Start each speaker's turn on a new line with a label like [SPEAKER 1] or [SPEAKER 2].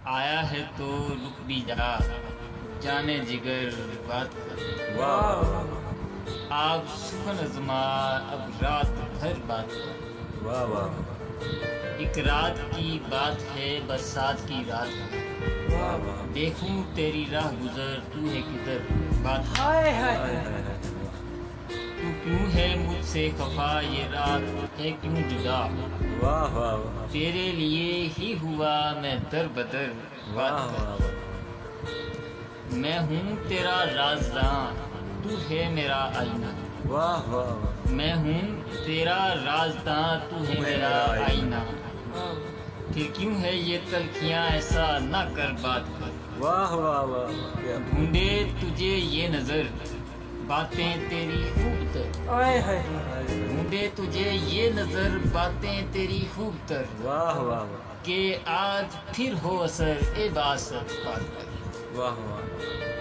[SPEAKER 1] आया है तो रुक भी जा, जाने जिगर बात कर।
[SPEAKER 2] वाह
[SPEAKER 1] आप सुखन अजमा अब रात भर बात कर।
[SPEAKER 2] वाह वाह
[SPEAKER 1] एक रात की बात है, बरसात की रात है।
[SPEAKER 2] वाह वाह
[SPEAKER 1] देखूं तेरी राह गुजर, तू है किधर बात।
[SPEAKER 2] हाय हाय
[SPEAKER 1] तू क्यों है मुझसे खफा, ये रात है क्यों जुदा।
[SPEAKER 2] वाह वाह वाह
[SPEAKER 1] तेरे लिए ही हुआ मैं दर बदर
[SPEAKER 2] वाह
[SPEAKER 1] बात कर।
[SPEAKER 2] वाह
[SPEAKER 1] मैं हूँ तेरा राज़दां, तू है मेरा आईना।
[SPEAKER 2] वाह वाह
[SPEAKER 1] मैं हूँ तेरा राज़दां, तू है मेरा आईना। फिर क्यों है ये तलखियाँ, ऐसा ना कर बात कर।
[SPEAKER 2] वाह वाह वाह क्या
[SPEAKER 1] ढूंढे तुझे ये नजर, बातें तेरी खूब तर।
[SPEAKER 2] हाय हाय
[SPEAKER 1] ढूंढे तुझे ये नजर, बातें तेरी खूब तर।
[SPEAKER 2] वाह वाह वाह
[SPEAKER 1] के आज फिर हो असर ए बासत बात कर।
[SPEAKER 2] वाह वाह